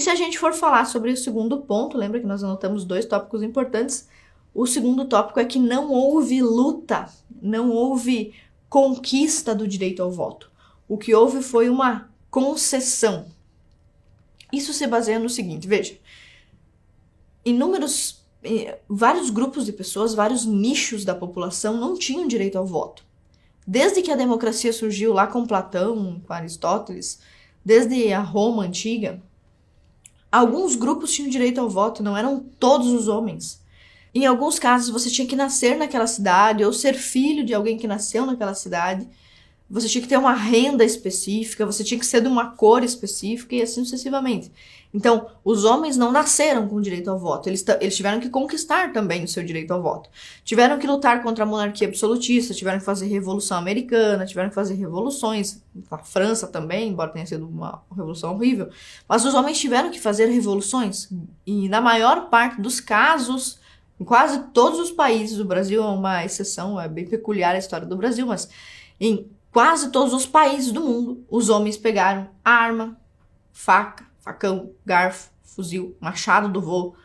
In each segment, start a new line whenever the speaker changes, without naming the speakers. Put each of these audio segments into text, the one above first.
se a gente for falar sobre o segundo ponto, lembra que nós anotamos 2 tópicos importantes, o segundo tópico é que não houve luta, não houve conquista do direito ao voto. O que houve foi uma concessão. Isso se baseia no seguinte, veja, vários grupos de pessoas, vários nichos da população não tinham direito ao voto. Desde que a democracia surgiu lá com Platão, com Aristóteles, desde a Roma antiga, alguns grupos tinham direito ao voto, não eram todos os homens. Em alguns casos, você tinha que nascer naquela cidade ou ser filho de alguém que nasceu naquela cidade. Você tinha que ter uma renda específica, você tinha que ser de uma cor específica e assim sucessivamente. Então, os homens não nasceram com direito ao voto, eles tiveram que conquistar também o seu direito ao voto. Tiveram que lutar contra a monarquia absolutista, tiveram que fazer Revolução Americana, tiveram que fazer revoluções, na França também, embora tenha sido uma revolução horrível. Mas os homens tiveram que fazer revoluções e na maior parte dos casos, em quase todos os países, o Brasil é uma exceção, é bem peculiar a história do Brasil, mas em quase todos os países do mundo, os homens pegaram arma, faca, facão, garfo, fuzil, machado do voo,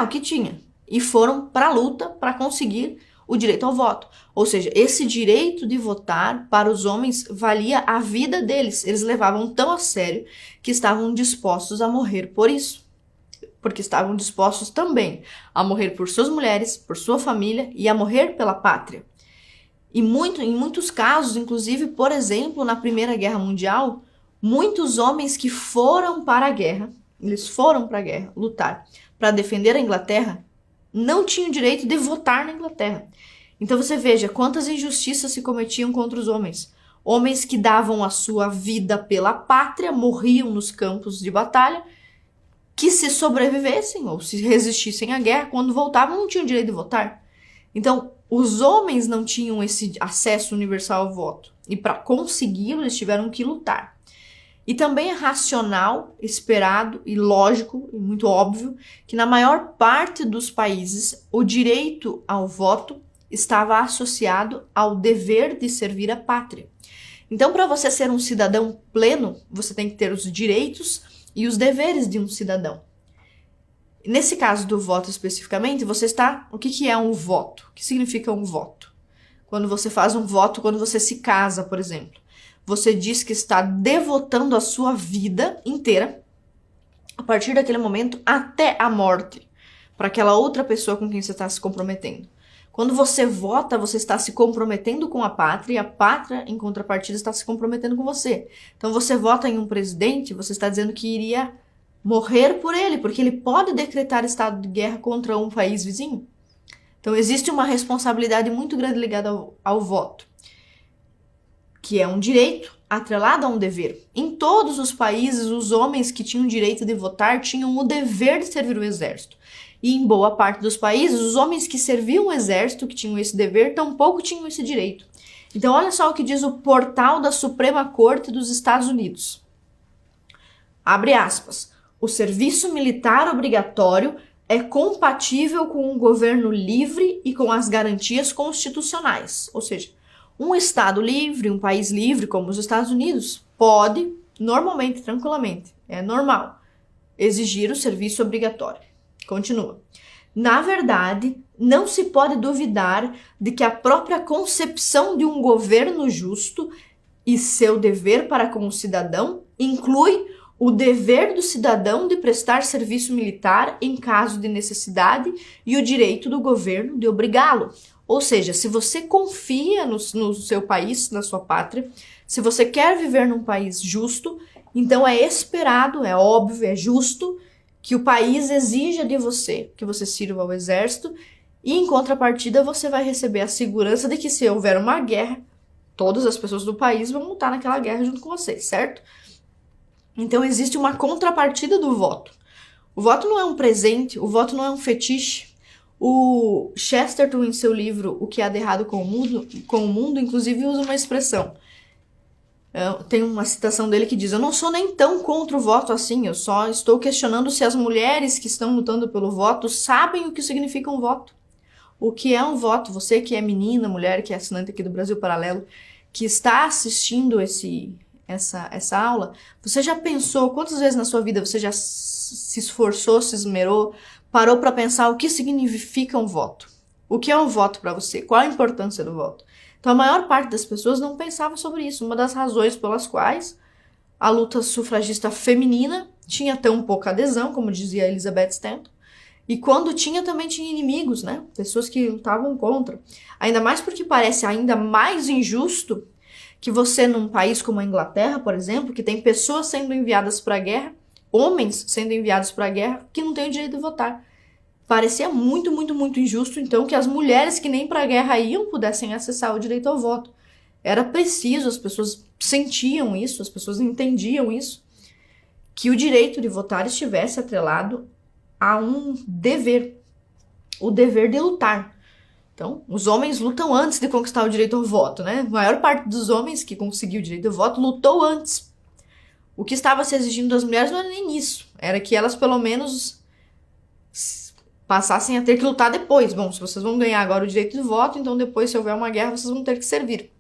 o que tinha, e foram para a luta para conseguir o direito ao voto. Ou seja, esse direito de votar para os homens valia a vida deles. Eles levavam tão a sério que estavam dispostos a morrer por isso. Porque estavam dispostos também a morrer por suas mulheres, por sua família e a morrer pela pátria. E em muitos casos, inclusive, por exemplo, na Primeira Guerra Mundial, muitos homens que foram para a guerra, eles foram para a guerra lutar para defender a Inglaterra, não tinham direito de votar na Inglaterra. Então você veja quantas injustiças se cometiam contra os homens. Homens que davam a sua vida pela pátria, morriam nos campos de batalha, que se sobrevivessem ou se resistissem à guerra, quando voltavam não tinham direito de votar. Então, os homens não tinham esse acesso universal ao voto. E para consegui-lo, eles tiveram que lutar. E também é racional, esperado e lógico, e muito óbvio, que na maior parte dos países, o direito ao voto estava associado ao dever de servir a pátria. Então, para você ser um cidadão pleno, você tem que ter os direitos e os deveres de um cidadão. Nesse caso do voto especificamente, o que é um voto? O que significa um voto? Quando você faz um voto, quando você se casa, por exemplo, você diz que está devotando a sua vida inteira, a partir daquele momento até a morte, para aquela outra pessoa com quem você está se comprometendo. Quando você vota, você está se comprometendo com a pátria, e a pátria, em contrapartida, está se comprometendo com você. Então, você vota em um presidente, você está dizendo que iria morrer por ele, porque ele pode decretar estado de guerra contra um país vizinho. Então, existe uma responsabilidade muito grande ligada ao voto, que é um direito atrelado a um dever. Em todos os países, os homens que tinham direito de votar tinham o dever de servir o exército. E em boa parte dos países, os homens que serviam o exército, que tinham esse dever, tampouco tinham esse direito. Então, olha só o que diz o portal da Suprema Corte dos Estados Unidos. Abre aspas. O serviço militar obrigatório é compatível com um governo livre e com as garantias constitucionais. Ou seja, um Estado livre, um país livre como os Estados Unidos, pode, normalmente, tranquilamente, é normal, exigir o serviço obrigatório. Continua. Na verdade, não se pode duvidar de que a própria concepção de um governo justo e seu dever para com o cidadão inclui o dever do cidadão de prestar serviço militar em caso de necessidade e o direito do governo de obrigá-lo. Ou seja, se você confia no seu país, na sua pátria, se você quer viver num país justo, então é esperado, é óbvio, é justo que o país exija de você que você sirva ao exército e, em contrapartida, você vai receber a segurança de que, se houver uma guerra, todas as pessoas do país vão lutar naquela guerra junto com você, certo? Então, existe uma contrapartida do voto. O voto não é um presente, o voto não é um fetiche. O Chesterton, em seu livro O que há de errado com o mundo, inclusive usa uma expressão. Tem uma citação dele que diz: eu não sou nem tão contra o voto assim, eu só estou questionando se as mulheres que estão lutando pelo voto sabem o que significa um voto. O que é um voto? Você que é menina, mulher, que é assinante aqui do Brasil Paralelo, que está assistindo essa aula, você já pensou, quantas vezes na sua vida você se esforçou, se esmerou, parou para pensar o que significa um voto. O que é um voto para você? Qual a importância do voto? Então a maior parte das pessoas não pensava sobre isso. Uma das razões pelas quais a luta sufragista feminina tinha tão pouca adesão, como dizia Elizabeth Stanton, e quando tinha, também tinha inimigos, né? Pessoas que lutavam contra. Ainda mais porque parece ainda mais injusto que você, num país como a Inglaterra, por exemplo, que tem pessoas sendo enviadas para a guerra, homens sendo enviados para a guerra, que não têm o direito de votar. Parecia muito, muito, muito injusto, então, que as mulheres que nem para a guerra iam pudessem acessar o direito ao voto. Era preciso, as pessoas sentiam isso, as pessoas entendiam isso, que o direito de votar estivesse atrelado a um dever, o dever de lutar. Então, os homens lutam antes de conquistar o direito ao voto, né? A maior parte dos homens que conseguiu o direito ao voto lutou antes. O que estava se exigindo das mulheres não era nem isso, era que elas pelo menos passassem a ter que lutar depois. Bom, se vocês vão ganhar agora o direito de voto, então depois, se houver uma guerra, vocês vão ter que servir.